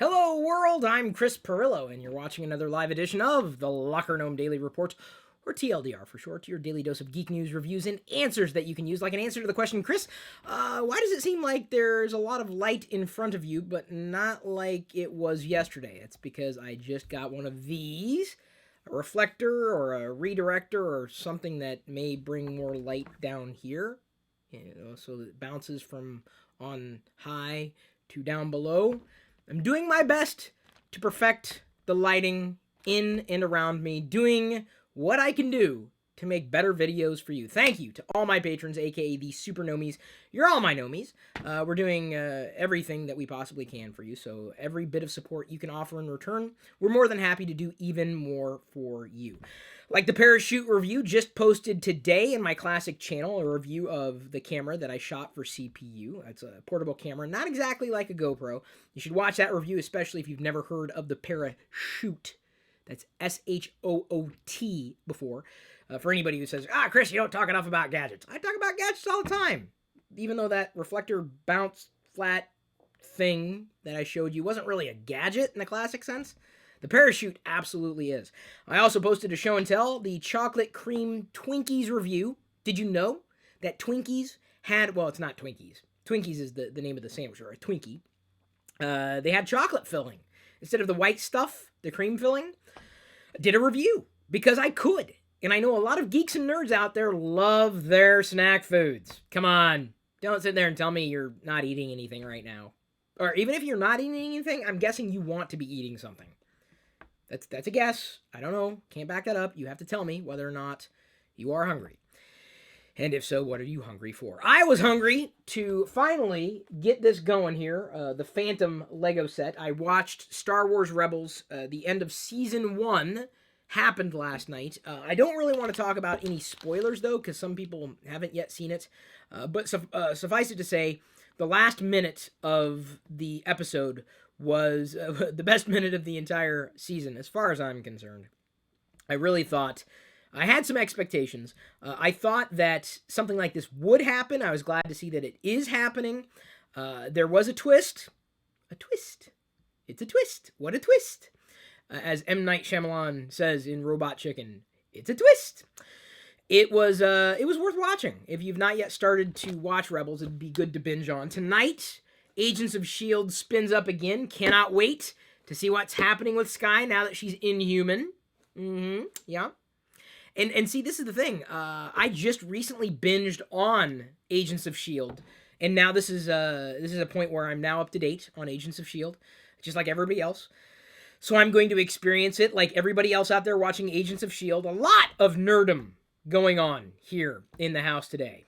Hello world, I'm Chris Pirillo, and you're watching another live edition of the LockerGnome Daily Report, or TLDR for short, your daily dose of geek news, reviews, and answers that you can use, like an answer to the question, Chris, why does it seem like there's a lot of light in front of you, but not like it was yesterday? It's because I just got one of these, a reflector or a redirector or something that may bring more light down here, so that it bounces from on high to down below. I'm doing my best to perfect the lighting in and around me, doing what I can do to make better videos for you. Thank you to all my patrons, aka the Super Nomies. You're all my Nomies. We're doing everything that we possibly can for you, so every bit of support you can offer in return, we're more than happy to do even more for you. Like the ParaShoot review just posted today in my classic channel, a review of the camera that I shot for CPU. It's a portable camera, not exactly like a GoPro. You should watch that review, especially if you've never heard of the ParaShoot. That's S-H-O-O-T before. For anybody who says, Chris, you don't talk enough about gadgets. I talk about gadgets all the time. Even though that reflector bounce flat thing that I showed you wasn't really a gadget in the classic sense, the ParaShoot absolutely is. I also posted a show and tell, the chocolate cream Twinkies review. Did you know that Twinkies had, well, it's not Twinkies. Twinkies is the name of the sandwich, or a Twinkie. They had chocolate filling. Instead of the white stuff, the cream filling. I did a review because I could. And I know a lot of geeks and nerds out there love their snack foods. Come on. Don't sit there and tell me you're not eating anything right now. Or even if you're not eating anything, I'm guessing you want to be eating something. That's a guess. I don't know. Can't back that up. You have to tell me whether or not you are hungry. And if so, what are you hungry for? I was hungry to finally get this going here, the Phantom Lego set. I watched Star Wars Rebels, the end of Season 1 happened last night. I don't really want to talk about any spoilers, though, because some people haven't yet seen it. But suffice it to say, the last minute of the episode was the best minute of the entire season, as far as I'm concerned. I really thought, I had some expectations. I thought that something like this would happen. I was glad to see that it is happening. There was a twist. A twist. It's a twist. What a twist. As M. Night Shyamalan says in Robot Chicken, it's a twist. It was worth watching. If you've not yet started to watch Rebels, it'd be good to binge on. Tonight, Agents of S.H.I.E.L.D. spins up again. Cannot wait to see what's happening with Skye now that she's Inhuman. Yeah. And see, this is the thing. I just recently binged on Agents of S.H.I.E.L.D. And now this is a point where I'm now up to date on Agents of S.H.I.E.L.D., just like everybody else. So I'm going to experience it like everybody else out there watching Agents of S.H.I.E.L.D. A lot of nerdom going on here in the house today.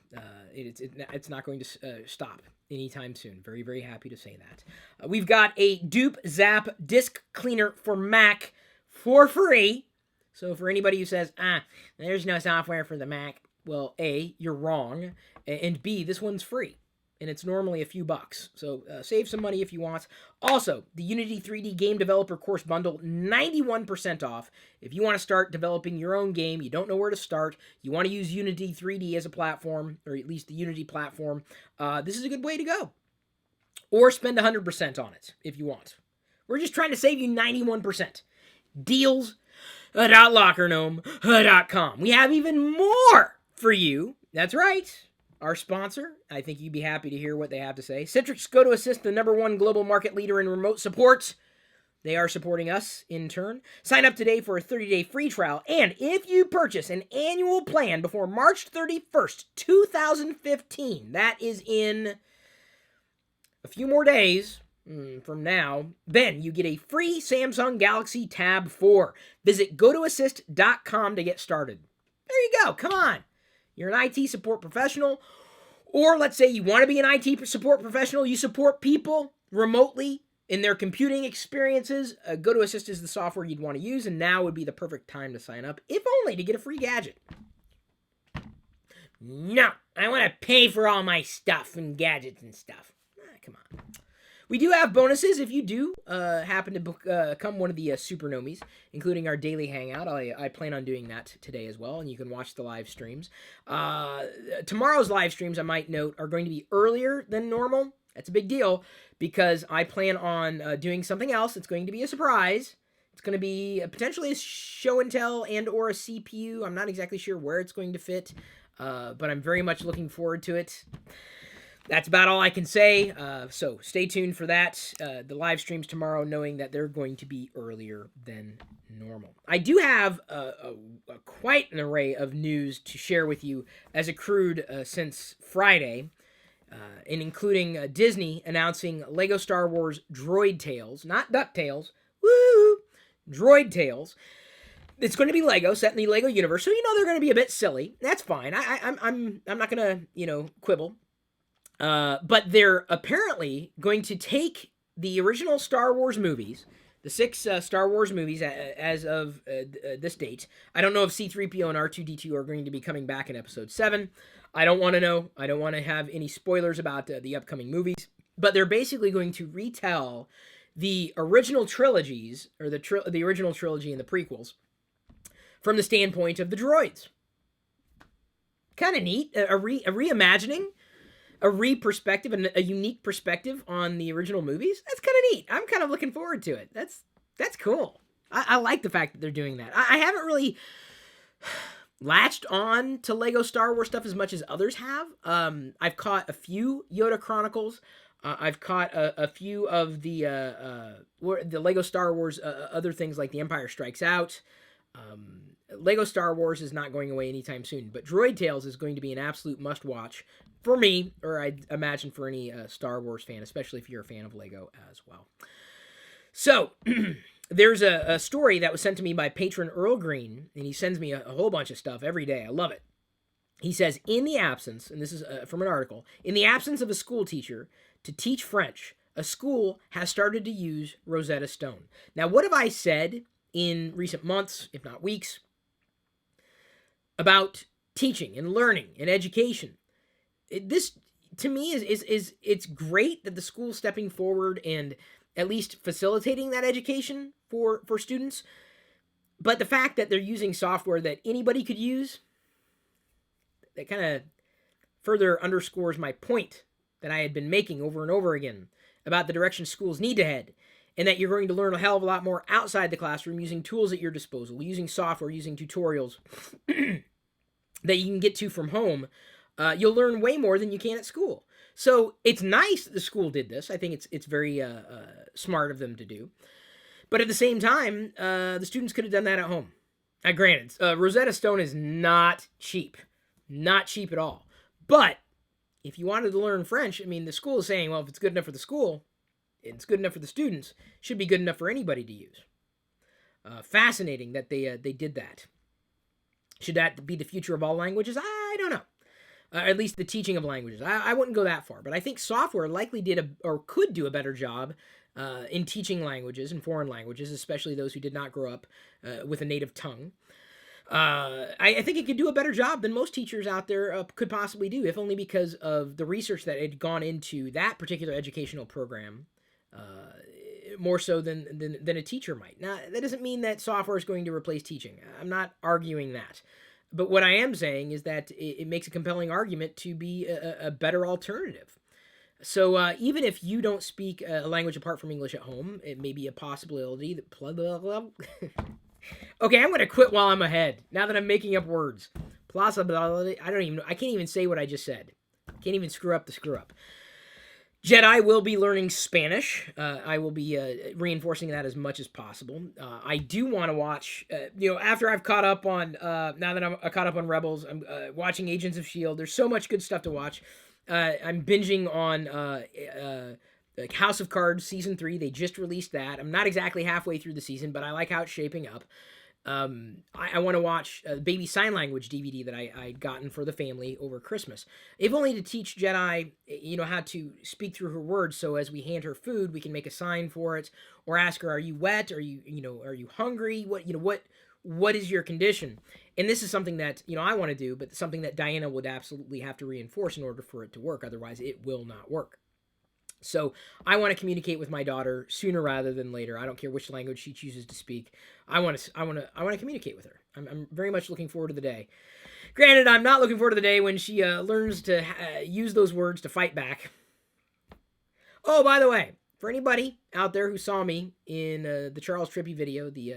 It's not going to stop anytime soon. Very, very happy to say that. We've got a DupeZap disk cleaner for Mac for free. So for anybody who says, there's no software for the Mac, well, A, you're wrong, and B, this one's free. And it's normally a few bucks. So save some money if you want. Also, the Unity 3D Game Developer Course Bundle, 91% off. If you want to start developing your own game, you don't know where to start, you want to use Unity 3D as a platform, or at least the Unity platform, this is a good way to go. Or spend 100% on it if you want. We're just trying to save you 91%. Deals.lockergnome.com. We have even more for you. That's right. Our sponsor, I think you'd be happy to hear what they have to say. Citrix GoToAssist, the #1 global market leader in remote support. They are supporting us in turn. Sign up today for a 30-day free trial. And if you purchase an annual plan before March 31st, 2015, that is in a few more days from now, then you get a free Samsung Galaxy Tab 4. Visit GoToAssist.com to get started. There you go. Come on. You're an IT support professional, or let's say you want to be an IT support professional, you support people remotely in their computing experiences, GoToAssist is the software you'd want to use, and now would be the perfect time to sign up, if only to get a free gadget. No, I want to pay for all my stuff and gadgets and stuff. Come on. We do have bonuses if you do happen to become one of the Super Nomies, including our daily hangout. I plan on doing that today as well, and you can watch the live streams. Tomorrow's live streams, I might note, are going to be earlier than normal. That's a big deal because I plan on doing something else. It's going to be a surprise. It's going to be potentially a show and tell and or a CPU. I'm not exactly sure where it's going to fit, but I'm very much looking forward to it. That's about all I can say. So stay tuned for that. The live streams tomorrow, knowing that they're going to be earlier than normal. I do have quite an array of news to share with you as accrued since Friday, and including Disney announcing Lego Star Wars Droid Tales, not DuckTales, woo, Droid Tales. It's going to be Lego, set in the Lego universe, so they're going to be a bit silly. That's fine. I'm not going to quibble. But they're apparently going to take the original Star Wars movies, the 6 Star Wars movies as of this date. I don't know if C-3PO and R2-D2 are going to be coming back in Episode 7. I don't want to know. I don't want to have any spoilers about the upcoming movies. But they're basically going to retell the original trilogies, or the original trilogy and the prequels, from the standpoint of the droids. Kind of neat. A reimagining. A re-perspective, and a unique perspective on the original movies. That's kind of neat. I'm kind of looking forward to it. That's cool. I like the fact that they're doing that. I haven't really latched on to Lego Star Wars stuff as much as others have. I've caught a few Yoda Chronicles. I've caught a few of the Lego Star Wars other things like The Empire Strikes Out. Lego Star Wars is not going away anytime soon, but Droid Tales is going to be an absolute must-watch for me, or I'd imagine for any Star Wars fan, especially if you're a fan of Lego as well. So, there's a story that was sent to me by patron Earl Green, and he sends me a whole bunch of stuff every day. I love it. He says, in the absence, and this is from an article, in the absence of a school teacher to teach French, a school has started to use Rosetta Stone. Now, what have I said in recent months, if not weeks, about teaching and learning and education? This, to me, is it's great that the school's stepping forward and at least facilitating that education for students. But the fact that they're using software that anybody could use, that kind of further underscores my point that I had been making over and over again about the direction schools need to head, and that you're going to learn a hell of a lot more outside the classroom using tools at your disposal, using software, using tutorials that you can get to from home. You'll learn way more than you can at school. So it's nice that the school did this. I think it's very smart of them to do. But at the same time, the students could have done that at home. Granted, Rosetta Stone is not cheap. Not cheap at all. But if you wanted to learn French, I mean, the school is saying, well, if it's good enough for the school, it's good enough for the students, it should be good enough for anybody to use. Fascinating that they did that. Should that be the future of all languages? I don't know. At least the teaching of languages. I wouldn't go that far, but I think software likely could do a better job in teaching languages and foreign languages, especially those who did not grow up with a native tongue. I think it could do a better job than most teachers out there could possibly do, if only because of the research that had gone into that particular educational program, more so than a teacher might. Now, that doesn't mean that software is going to replace teaching. I'm not arguing that. But what I am saying is that it makes a compelling argument to be a better alternative. So even if you don't speak a language apart from English at home, it may be a possibility that... Okay, I'm going to quit while I'm ahead, now that I'm making up words. Plausibility, I can't even say what I just said. Can't even screw up the screw up. Jedi will be learning Spanish. I will be reinforcing that as much as possible. I do want to watch, after I've caught up on, now that I'm caught up on Rebels, I'm watching Agents of S.H.I.E.L.D. There's so much good stuff to watch. I'm binging on House of Cards Season 3. They just released that. I'm not exactly halfway through the season, but I like how it's shaping up. I want to watch Baby Sign Language DVD that I'd gotten for the family over Christmas. If only to teach Jedi, how to speak through her words, so as we hand her food, we can make a sign for it, or ask her, "Are you wet? Are you hungry? What is your condition?" And this is something that I want to do, but something that Diana would absolutely have to reinforce in order for it to work. Otherwise, it will not work. So I want to communicate with my daughter sooner rather than later. I don't care which language she chooses to speak. I want to communicate with her. I'm very much looking forward to the day. Granted, I'm not looking forward to the day when she learns to use those words to fight back. Oh, by the way, for anybody out there who saw me in the Charles Trippy video, the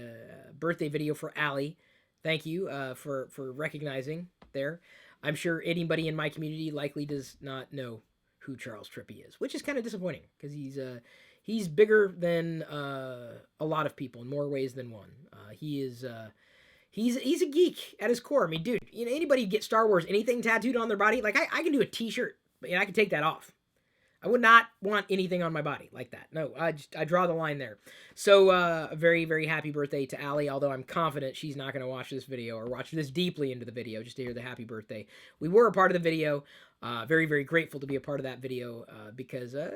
birthday video for Allie, thank you for recognizing there. I'm sure anybody in my community likely does not know who Charles Trippy is, which is kind of disappointing because he's bigger than a lot of people in more ways than one. He's a geek at his core. I mean, dude, anybody get Star Wars anything tattooed on their body, like I can do a T-shirt, but I can take that off. I would not want anything on my body like that. No, I draw the line there. So, a very, very happy birthday to Allie, although I'm confident she's not going to watch this video or watch this deeply into the video just to hear the happy birthday. We were a part of the video. Very, very grateful to be a part of that video because they're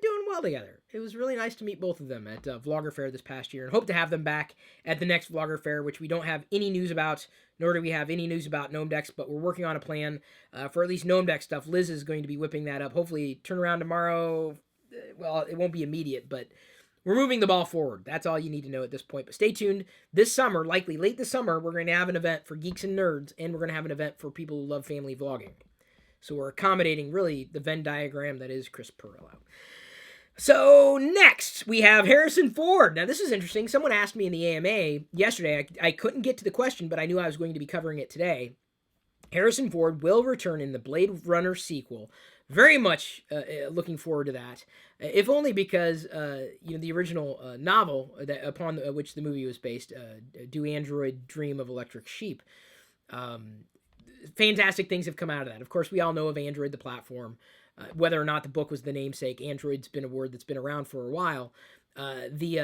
doing well together. It was really nice to meet both of them at Vlogger Fair this past year and hope to have them back at the next Vlogger Fair, which we don't have any news about, nor do we have any news about Gnome Decks, but we're working on a plan for at least Gnome Deck stuff. Liz is going to be whipping that up. Hopefully turn around tomorrow. Well, it won't be immediate, but we're moving the ball forward. That's all you need to know at this point. But stay tuned. This summer, likely late this summer, we're going to have an event for geeks and nerds, and we're going to have an event for people who love family vlogging. So we're accommodating, really, the Venn diagram that is Chris Pirillo. So next, we have Harrison Ford. Now, this is interesting. Someone asked me in the AMA yesterday. I couldn't get to the question, but I knew I was going to be covering it today. Harrison Ford will return in the Blade Runner sequel. Very much looking forward to that, if only because the original novel that upon which the movie was based, "Do Android Dream of Electric Sheep?" Fantastic things have come out of that. Of course, we all know of Android, the platform. Whether or not the book was the namesake, Android's been a word that's been around for a while. The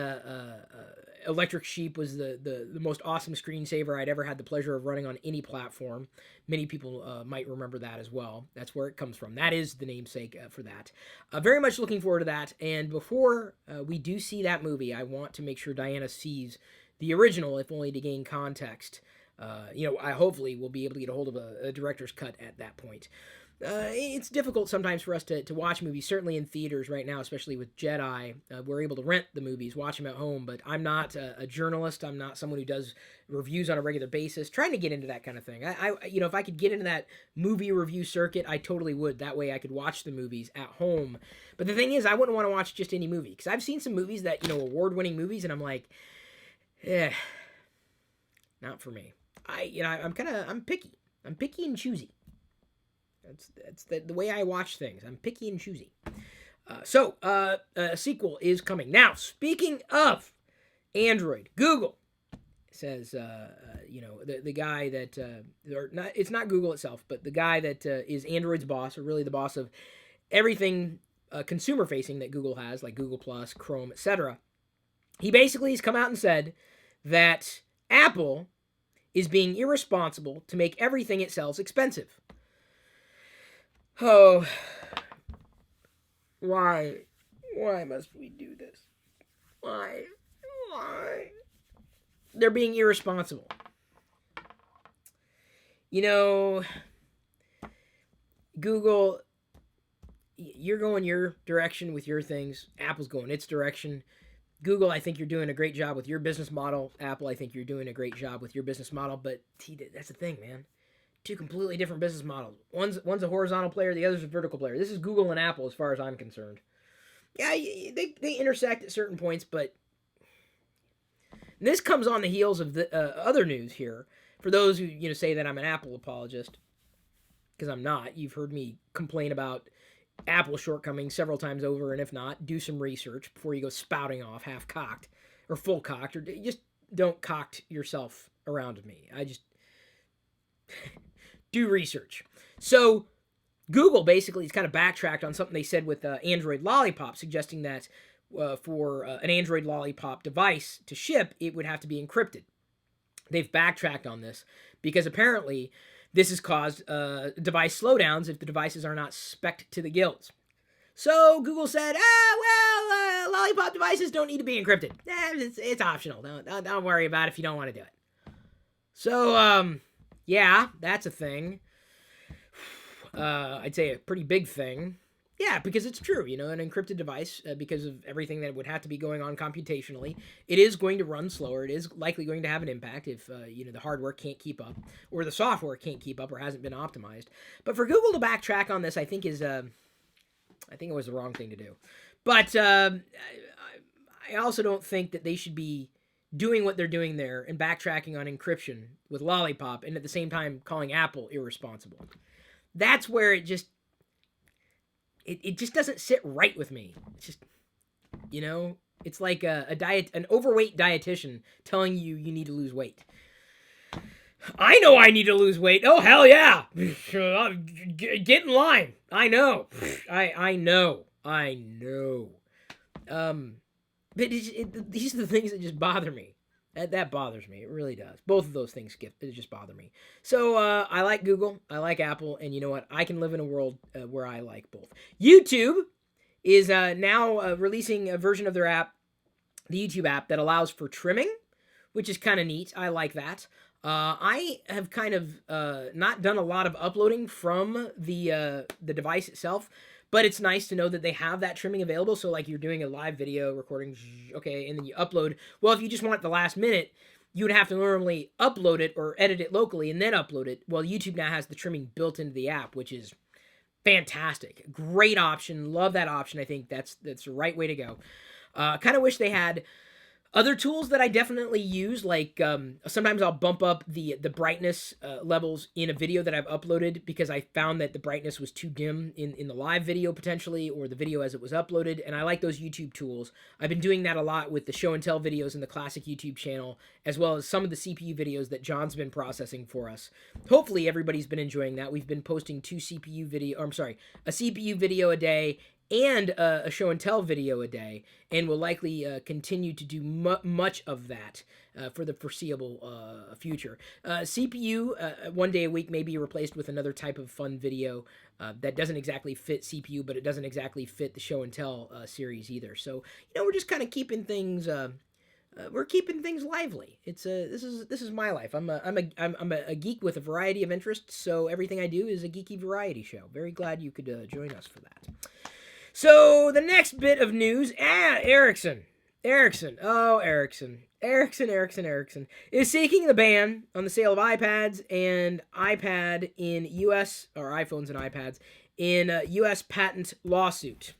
Electric Sheep was the most awesome screensaver I'd ever had the pleasure of running on any platform. Many people might remember that as well. That's where it comes from. That is the namesake for that. Very much looking forward to that. And before we do see that movie, I want to make sure Diana sees the original, if only to gain context. I hopefully will be able to get a hold of a director's cut at that point. It's difficult sometimes for us to watch movies, certainly in theaters right now, especially with Jedi. We're able to rent the movies, watch them at home, but I'm not a journalist. I'm not someone who does reviews on a regular basis. Trying to get into that kind of thing. If I could get into that movie review circuit, I totally would. That way I could watch the movies at home. But the thing is, I wouldn't want to watch just any movie, because I've seen some movies that, award-winning movies, and I'm like, not for me. I'm picky. I'm picky and choosy. That's the way I watch things. I'm picky and choosy. So a sequel is coming. Now, speaking of Android, Google says, the guy that, it's not Google itself, but the guy that is Android's boss, or really the boss of everything consumer-facing that Google has, like Google+, Chrome, etc. He basically has come out and said that Apple is being irresponsible to make everything it sells expensive. Oh, why must we do this? Why? They're being irresponsible. Google, you're going your direction with your things. Apple's going its direction. Google, I think you're doing a great job with your business model. Apple, I think you're doing a great job with your business model. But that's the thing, man. Two completely different business models. One's a horizontal player, the other's a vertical player. This is Google and Apple as far as I'm concerned. Yeah, they intersect at certain points, but this comes on the heels of the other news here. For those who say that I'm an Apple apologist, because I'm not. You've heard me complain about Apple shortcomings several times over, and if not, do some research before you go spouting off half-cocked or full-cocked, or just don't cocked yourself around me. I just do research. So Google basically has kind of backtracked on something they said with Android Lollipop, suggesting that for an Android Lollipop device to ship, it would have to be encrypted. They've backtracked on this because apparently this has caused device slowdowns if the devices are not spec'd to the gills. So Google said, Lollipop devices don't need to be encrypted. It's optional. Don't worry about it if you don't want to do it. So, yeah, that's a thing. I'd say a pretty big thing. Yeah, because it's true, an encrypted device, because of everything that would have to be going on computationally, it is going to run slower. It is likely going to have an impact if, the hardware can't keep up, or the software can't keep up, or hasn't been optimized. But for Google to backtrack on this, I think is I think it was the wrong thing to do. But I also don't think that they should be doing what they're doing there and backtracking on encryption with Lollipop and at the same time calling Apple irresponsible. That's where it just doesn't sit right with me. It's just, it's like an overweight dietitian telling you need to lose weight. I know I need to lose weight. Oh, hell yeah. Get in line. I know. I know. But these are the things that just bother me. That bothers me. It really does. Both of those things just bother me. So I like Google. I like Apple. And you know what? I can live in a world where I like both. YouTube is now releasing a version of their app, the YouTube app, that allows for trimming, which is kind of neat. I like that. I have kind of not done a lot of uploading from the device itself, but it's nice to know that they have that trimming available. So like you're doing a live video recording, okay, and then you upload. Well, if you just want it the last minute, you would have to normally upload it or edit it locally and then upload it. Well, YouTube now has the trimming built into the app, which is fantastic. Great option. Love that option. I think that's the right way to go. Kind of wish they had other tools that I definitely use, like sometimes I'll bump up the brightness levels in a video that I've uploaded because I found that the brightness was too dim in the live video potentially, or the video as it was uploaded, and I like those YouTube tools. I've been doing that a lot with the show and tell videos in the classic YouTube channel, as well as some of the CPU videos that John's been processing for us. Hopefully everybody's been enjoying that. We've been posting a CPU video a day and a show and tell video a day, and will likely continue to do much of that for the foreseeable future. CPU one day a week may be replaced with another type of fun video that doesn't exactly fit CPU, but it doesn't exactly fit the show and tell series either. So we're just kind of keeping things. We're keeping things lively. It's this is my life. I'm a geek with a variety of interests, so everything I do is a geeky variety show. Very glad you could join us for that. So the next bit of news, Ericsson is seeking the ban on the sale of iPads and iPad in U.S. or iPhones and iPads in U.S. patent lawsuit.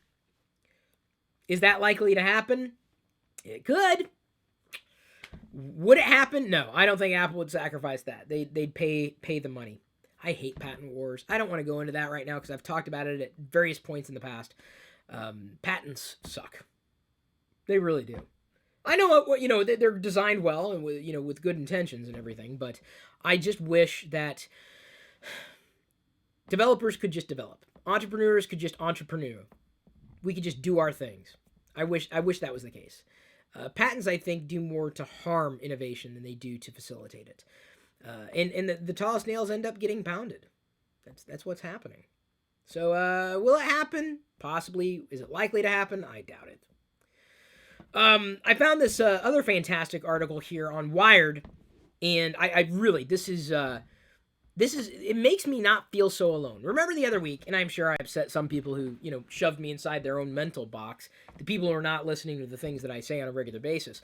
Is that likely to happen? It could. Would it happen? No, I don't think Apple would sacrifice that. They'd pay the money. I hate patent wars. I don't want to go into that right now because I've talked about it at various points in the past. Patents suck. They really do. I know what they're designed well and with good intentions and everything, but I just wish that developers could just develop. Entrepreneurs could just entrepreneur. We could just do our things. I wish that was the case. Patents, I think, do more to harm innovation than they do to facilitate it. And the tallest nails end up getting pounded. That's what's happening. So, will it happen? Possibly. Is it likely to happen? I doubt it. I found this other fantastic article here on Wired, and I really, this is, it makes me not feel so alone. Remember the other week, and I'm sure I upset some people who, shoved me inside their own mental box, the people who are not listening to the things that I say on a regular basis.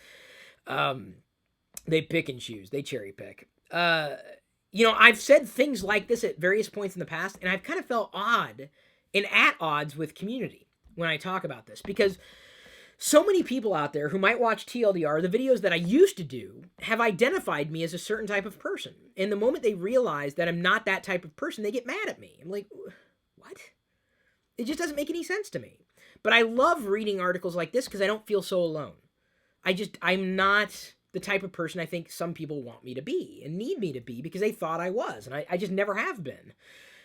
They pick and choose. They cherry pick. I've said things like this at various points in the past, and I've kind of felt odd and at odds with community when I talk about this, because so many people out there who might watch TLDR, the videos that I used to do, have identified me as a certain type of person. And the moment they realize that I'm not that type of person, they get mad at me. I'm like, what? It just doesn't make any sense to me. But I love reading articles like this because I don't feel so alone. I'm not the type of person I think some people want me to be and need me to be because they thought I was. And I just never have been.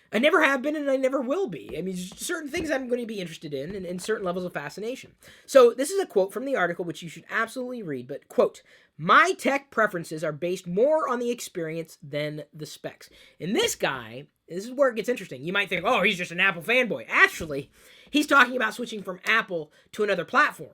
I never have been and I never will be. I mean, certain things I'm going to be interested in and certain levels of fascination. So this is a quote from the article, which you should absolutely read. But, quote, "My tech preferences are based more on the experience than the specs." And this guy, this is where it gets interesting. You might think, oh, he's just an Apple fanboy. Actually, he's talking about switching from Apple to another platform.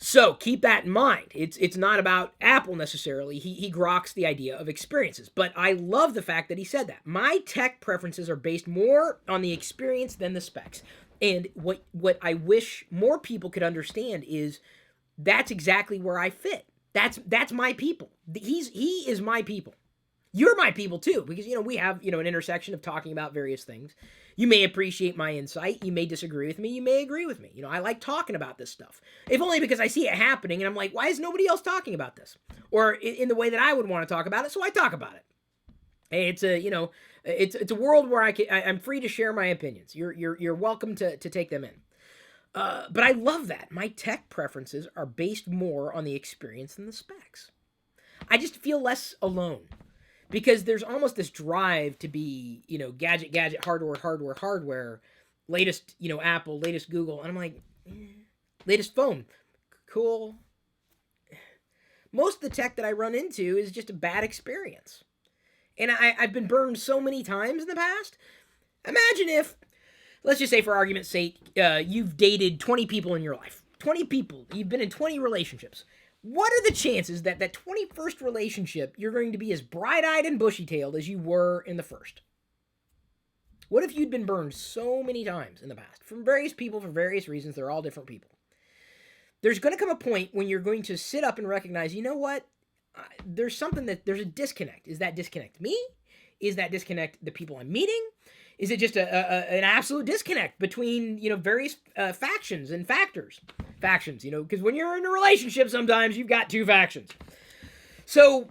So keep that in mind. It's not about Apple necessarily. He groks the idea of experiences. But I love the fact that he said that. My tech preferences are based more on the experience than the specs. And what I wish more people could understand is that's exactly where I fit. That's my people. He is my people. You're my people too, because, we have, an intersection of talking about various things. You may appreciate my insight. You may disagree with me. You may agree with me. I like talking about this stuff. If only because I see it happening and I'm like, why is nobody else talking about this? Or in the way that I would want to talk about it, so I talk about it. Hey, it's a world where I'm free to share my opinions. You're welcome to take them in. But I love that. My tech preferences are based more on the experience than the specs. I just feel less alone. Because there's almost this drive to be, gadget, hardware, latest, Apple, latest Google. And I'm like, latest phone. Cool. Most of the tech that I run into is just a bad experience. And I've been burned so many times in the past. Imagine if, let's just say for argument's sake, you've dated 20 people in your life. 20 people. You've been in 20 relationships. What are the chances that 21st relationship, you're going to be as bright-eyed and bushy-tailed as you were in the first? What if you'd been burned so many times in the past? From various people, for various reasons, they're all different people. There's going to come a point when you're going to sit up and recognize, you know what? There's a disconnect. Is that disconnect me? Is that disconnect the people I'm meeting? Is it just an absolute disconnect between, various factions and factors? Factions, because when you're in a relationship, sometimes you've got two factions. So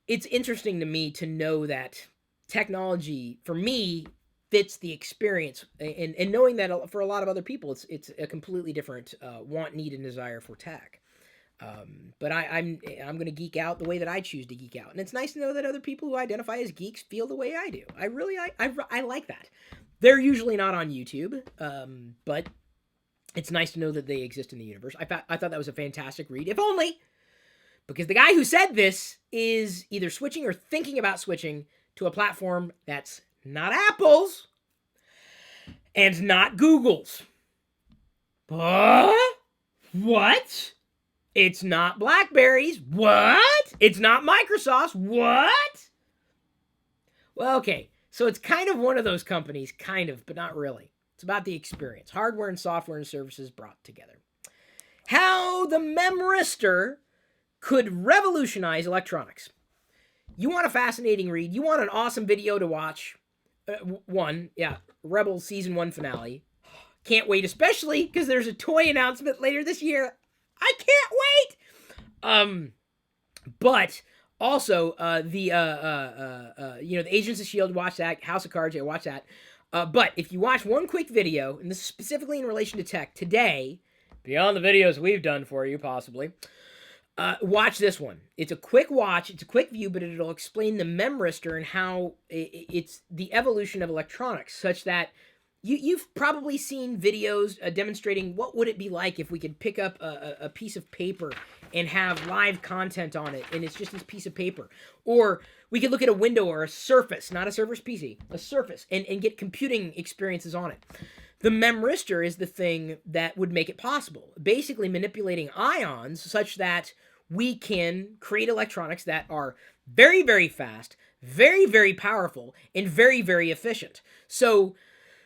it's interesting to me to know that technology, for me, fits the experience, and knowing that for a lot of other people, it's a completely different want, need, and desire for tech. But I'm going to geek out the way that I choose to geek out. And it's nice to know that other people who identify as geeks feel the way I do. I like that. They're usually not on YouTube, but it's nice to know that they exist in the universe. I thought that was a fantastic read, if only because the guy who said this is either switching or thinking about switching to a platform that's not Apple's and not Google's. But what? It's not BlackBerry's. What? It's not Microsoft's. What? Well, okay. So it's kind of one of those companies, kind of, but not really. It's about the experience. Hardware and software and services brought together. How the Memristor could revolutionize electronics. You want a fascinating read. You want an awesome video to watch. Rebel Season 1 finale. Can't wait, especially because there's a toy announcement later this year. I can't wait. But also the Agents of S.H.I.E.L.D., watch that. House of Cards, watch that. But if you watch one quick video, and this is specifically in relation to tech today, beyond the videos we've done for you, possibly, watch this one. It's a quick watch, it's a quick view, but it'll explain the Memristor and how it's the evolution of electronics, such that you've probably seen videos demonstrating what would it be like if we could pick up a piece of paper and have live content on it, and it's just this piece of paper. Or we could look at a window or a Surface, not a Surface PC, a Surface, and get computing experiences on it. The Memristor is the thing that would make it possible, basically manipulating ions such that we can create electronics that are very, very fast, very, very powerful, and very, very efficient. So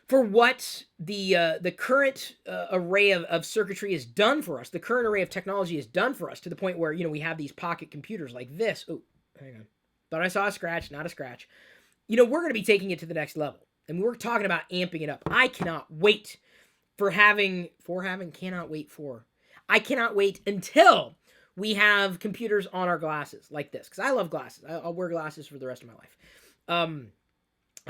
for what the current array of circuitry has done for us, the current array of technology has done for us, to the point where, we have these pocket computers like this. Oh, hang on. Thought I saw a scratch, not a scratch. We're going to be taking it to the next level. And we're talking about amping it up. I cannot wait I cannot wait until we have computers on our glasses like this. Because I love glasses. I'll wear glasses for the rest of my life. I'm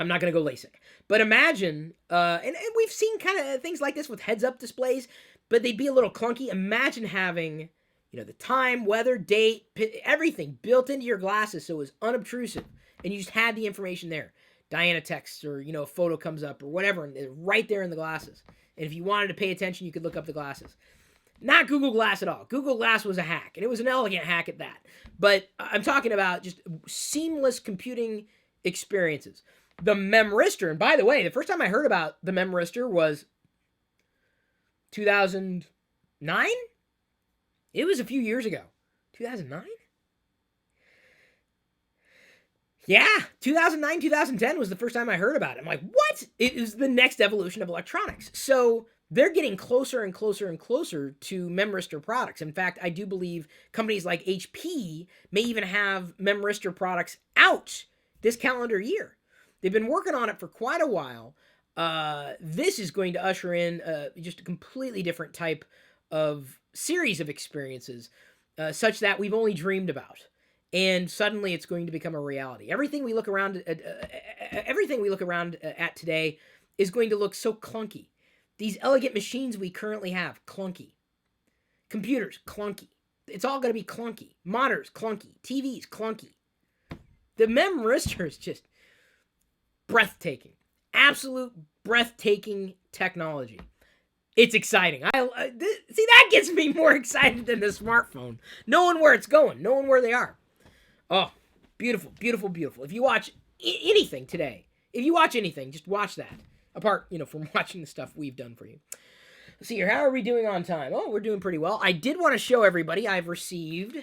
not going to go LASIK. But imagine, and we've seen kind of things like this with heads-up displays, but they'd be a little clunky. Imagine having, the time, weather, date, everything built into your glasses so it was unobtrusive. And you just had the information there. Diana texts, or, a photo comes up or whatever, and it's right there in the glasses. And if you wanted to pay attention, you could look up the glasses. Not Google Glass at all. Google Glass was a hack, and it was an elegant hack at that. But I'm talking about just seamless computing experiences. The Memristor, and by the way, the first time I heard about the Memristor was 2009? It was a few years ago. 2009? Yeah, 2009, 2010 was the first time I heard about it. I'm like, what? It is the next evolution of electronics. So they're getting closer and closer and closer to Memristor products. In fact, I do believe companies like HP may even have Memristor products out this calendar year. They've been working on it for quite a while. This is going to usher in just a completely different type of series of experiences, such that we've only dreamed about. And suddenly it's going to become a reality. Everything we look around at today is going to look so clunky. These elegant machines we currently have, clunky. Computers, clunky. It's all going to be clunky. Monitors, clunky. TVs, clunky. The Memristor is just breathtaking. Absolute breathtaking technology. It's exciting. See, that gets me more excited than the smartphone. Knowing where it's going. Knowing where they are. Oh, beautiful, beautiful, beautiful. If you watch anything today, just watch that. Apart, from watching the stuff we've done for you. Let's see here. How are we doing on time? Oh, we're doing pretty well. I did want to show everybody I've received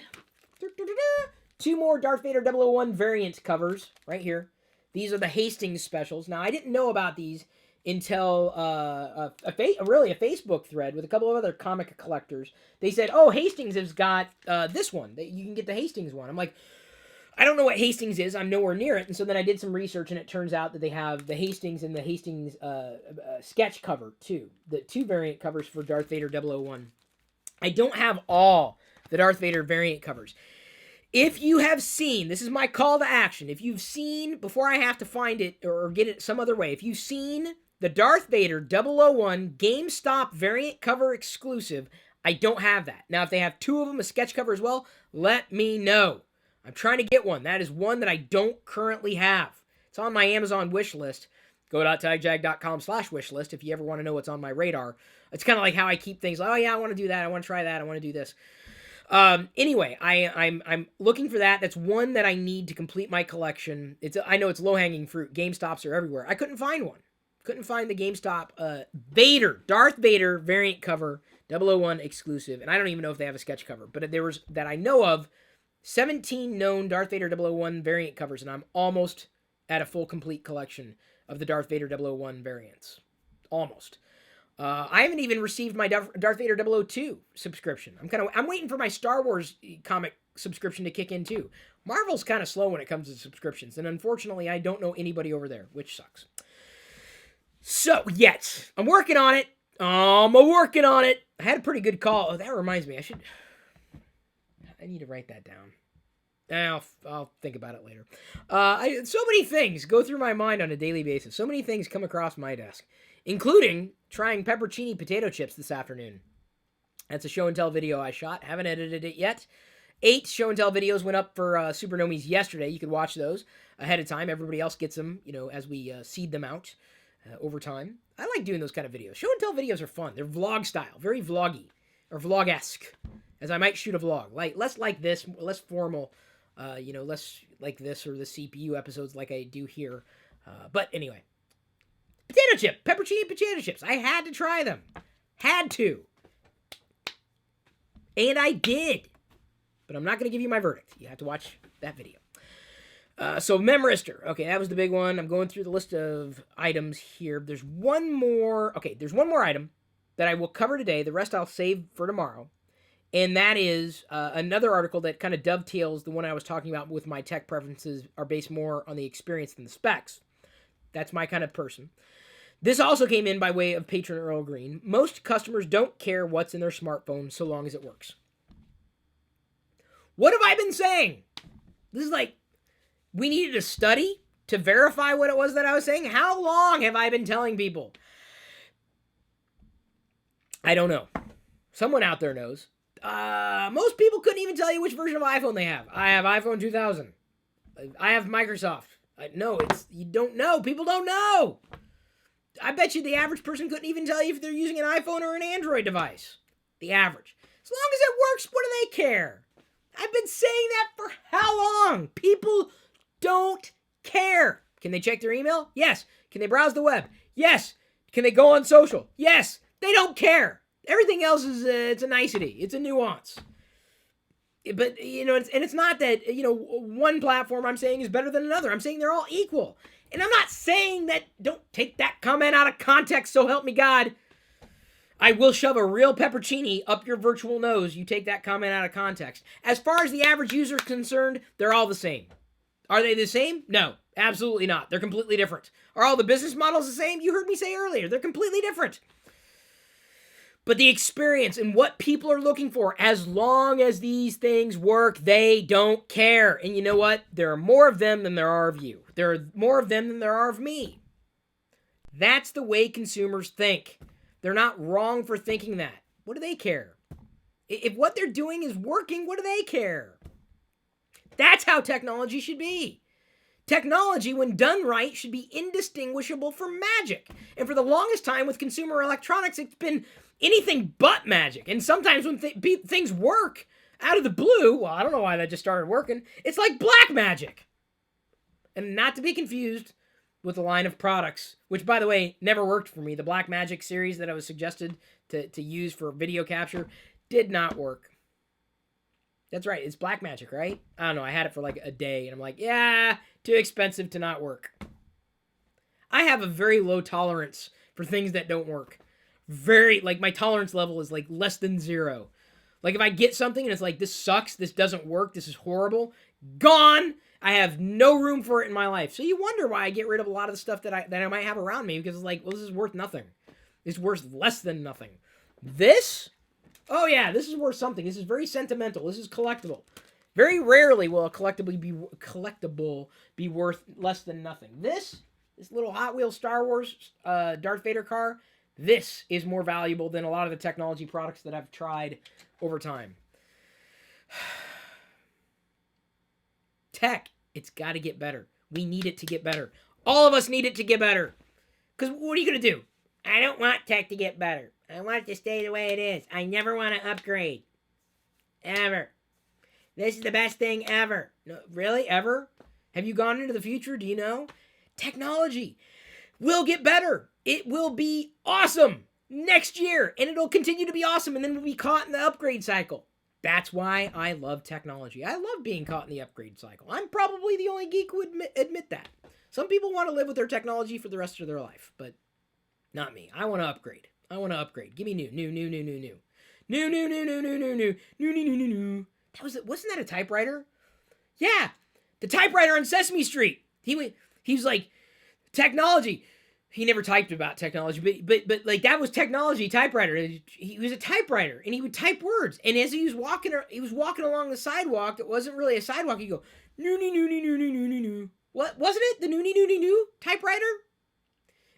2 more Darth Vader 001 variant covers right here. These are the Hastings specials. Now, I didn't know about these until a Facebook thread with a couple of other comic collectors. They said, oh, Hastings has got this one. You can get the Hastings one. I'm like, I don't know what Hastings is. I'm nowhere near it. And so then I did some research, and it turns out that they have the Hastings and the Hastings sketch cover, too. The 2 variant covers for Darth Vader 001. I don't have all the Darth Vader variant covers. If you have seen, this is my call to action, if you've seen, before I have to find it or get it some other way, if you've seen the Darth Vader 001 GameStop variant cover exclusive, I don't have that. Now, if they have 2 of them, a sketch cover as well, let me know. I'm trying to get one. That is one that I don't currently have. It's on my Amazon wish list. Go.tagjag.com/wishlist if you ever want to know what's on my radar. It's kind of like how I keep things like, oh yeah, I want to do that. I want to try that. I want to do this. Anyway, I'm looking for that. That's one that I need to complete my collection. I know it's low-hanging fruit. GameStops are everywhere. I couldn't find one. Couldn't find the GameStop Darth Vader variant cover 001 exclusive. And I don't even know if they have a sketch cover. But there was, that I know of, 17 known Darth Vader 001 variant covers, and I'm almost at a full complete collection of the Darth Vader 001 variants. Almost. I haven't even received my Darth Vader 002 subscription. I'm waiting for my Star Wars comic subscription to kick in too. Marvel's kind of slow when it comes to subscriptions, and unfortunately I don't know anybody over there, which sucks. So, yes, I'm working on it. I had a pretty good call. Oh, that reminds me, I need to write that down. I'll think about it later. So many things go through my mind on a daily basis. So many things come across my desk, including trying pepperoni potato chips this afternoon. That's a show and tell video I shot. Haven't edited it yet. 8 show and tell videos went up for Supernomies yesterday. You could watch those ahead of time. Everybody else gets them, as we seed them out over time. I like doing those kind of videos. Show and tell videos are fun. They're vlog style, very vloggy or vlog-esque, as I might shoot a vlog. Less like this, less formal, less like this or the CPU episodes like I do here. But anyway. Pepperoni potato chips. I had to try them. Had to. And I did. But I'm not going to give you my verdict. You have to watch that video. So Memristor. Okay, that was the big one. I'm going through the list of items here. There's one more item that I will cover today. The rest I'll save for tomorrow. And that is another article that kind of dovetails the one I was talking about with my tech preferences are based more on the experience than the specs. That's my kind of person. This also came in by way of patron Earl Green. Most customers don't care what's in their smartphone so long as it works. What have I been saying? This is like, we needed a study to verify what it was that I was saying? How long have I been telling people? I don't know. Someone out there knows. Most people couldn't even tell you which version of iPhone they have. I have iPhone 2000. I have Microsoft. You don't know. People don't know. I bet you the average person couldn't even tell you if they're using an iPhone or an Android device. The average. As long as it works, what do they care? I've been saying that for how long? People don't care. Can they check their email? Yes. Can they browse the web? Yes. Can they go on social? Yes. They don't care. Everything else is it's a nicety. It's a nuance. But, it's not that, one platform I'm saying is better than another. I'm saying they're all equal. And I'm not saying that, don't take that comment out of context, so help me God. I will shove a real pepperoni up your virtual nose. You take that comment out of context. As far as the average user is concerned, they're all the same. Are they the same? No, absolutely not. They're completely different. Are all the business models the same? You heard me say earlier, they're completely different. But the experience and what people are looking for, as long as these things work, they don't care. And you know what? There are more of them than there are of you. There are more of them than there are of me. That's the way consumers think. They're not wrong for thinking that. What do they care? If what they're doing is working, what do they care? That's how technology should be. Technology, when done right, should be indistinguishable from magic. And for the longest time with consumer electronics, it's been anything but magic. And sometimes when things work out of the blue, well, I don't know why that just started working, it's like black magic. And not to be confused with the line of products, which, by the way, never worked for me. The Black Magic series that I was suggested to use for video capture did not work. That's right, it's Black Magic, right? I don't know, I had it for like a day, and I'm like, yeah, too expensive to not work. I have a very low tolerance for things that don't work. My tolerance level is like less than 0. Like if I get something and it's like, this sucks, this doesn't work, this is horrible, gone! I have no room for it in my life. So you wonder why I get rid of a lot of the stuff that I might have around me, because it's like, well, this is worth nothing. It's worth less than nothing. This? Oh yeah, this is worth something. This is very sentimental. This is collectible. Very rarely will a collectible be worth less than nothing. This little Hot Wheels Star Wars Darth Vader car, this is more valuable than a lot of the technology products that I've tried over time. Tech, it's got to get better. We need it to get better. All of us need it to get better. Because what are you going to do? I don't want tech to get better. I want it to stay the way it is. I never want to upgrade. Ever. This is the best thing ever. No, really? Ever? Have you gone into the future? Do you know? Technology will get better. It will be awesome next year. And it'll continue to be awesome. And then we'll be caught in the upgrade cycle. That's why I love technology. I love being caught in the upgrade cycle. I'm probably the only geek who would admit that. Some people want to live with their technology for the rest of their life, but not me. I want to upgrade. Give me new. New. Wasn't that a typewriter? Yeah, the typewriter on Sesame Street. He was like, technology. He never typed about technology, but like that was technology typewriter. He was a typewriter, and he would type words. And as he was walking along the sidewalk, it wasn't really a sidewalk. He'd go, new. What wasn't it? The new typewriter?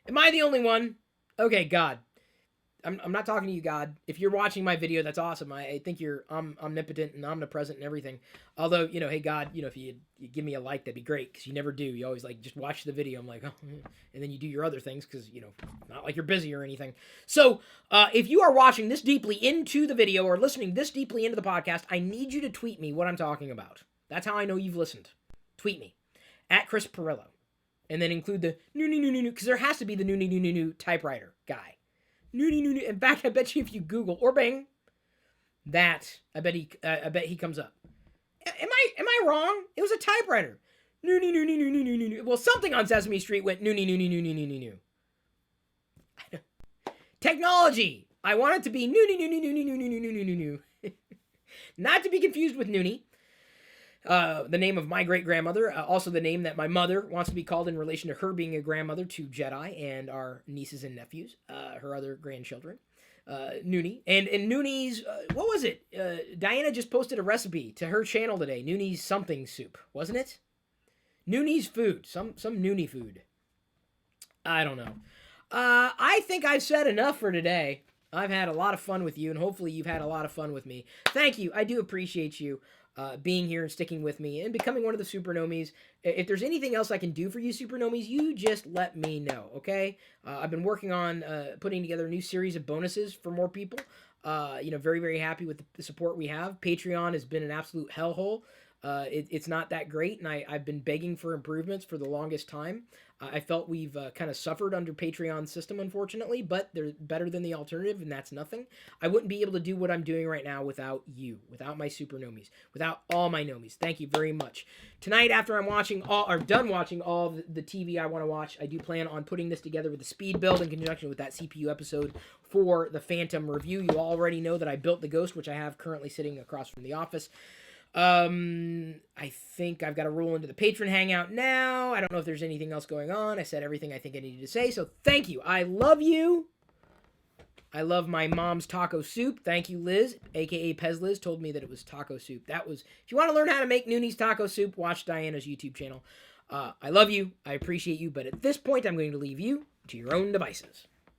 Am I the only one? Okay, God. I'm not talking to you, God. If you're watching my video, that's awesome. I think you're omnipotent and omnipresent and everything. Although, hey, God, if you give me a like, that'd be great, because you never do. You always just watch the video. I'm like, oh, and then you do your other things because, not like you're busy or anything. So if you are watching this deeply into the video or listening this deeply into the podcast, I need you to tweet me what I'm talking about. That's how I know you've listened. Tweet me at Chris Pirillo, and then include the new, because there has to be the new typewriter guy. In fact, I bet you if you Google or Bing that, I bet he comes up. Am I wrong? It was a typewriter. New. Well, something on Sesame Street went new. Technology. I want it to be new. Not to be confused with Noonie. The name of my great-grandmother, also the name that my mother wants to be called in relation to her being a grandmother to Jedi and our nieces and nephews, her other grandchildren, Noonie. And Noonie's, what was it? Diana just posted a recipe to her channel today, Noonie's something soup, wasn't it? Noonie's food, some Noonie food. I don't know. I think I've said enough for today. I've had a lot of fun with you, and hopefully you've had a lot of fun with me. Thank you. I do appreciate you being here and sticking with me and becoming one of the Supernomies. If there's anything else I can do for you Supernomies, you just let me know, okay? I've been working on putting together a new series of bonuses for more people. Very, very happy with the support we have. Patreon has been an absolute hellhole. It's not that great, and I've been begging for improvements for the longest time. I felt we've kind of suffered under Patreon's system, unfortunately, but they're better than the alternative, and that's nothing. I wouldn't be able to do what I'm doing right now without you, without my Supernomies, without all my Nomies. Thank you very much. Tonight, after I'm done watching all the TV I want to watch, I do plan on putting this together with a speed build in conjunction with that CPU episode for the Phantom review. You already know that I built the Ghost, which I have currently sitting across from the office. I think I've got to roll into the patron hangout now. I don't know if there's anything else going on. I said everything I think I needed to say, so thank you. I love you. I love my mom's taco soup. Thank you, Liz, aka Pez Liz, told me that it was taco soup. That was, if you want to learn how to make Nooney's taco soup, watch Diana's YouTube channel. I love you. I appreciate you. But at this point, I'm going to leave you to your own devices.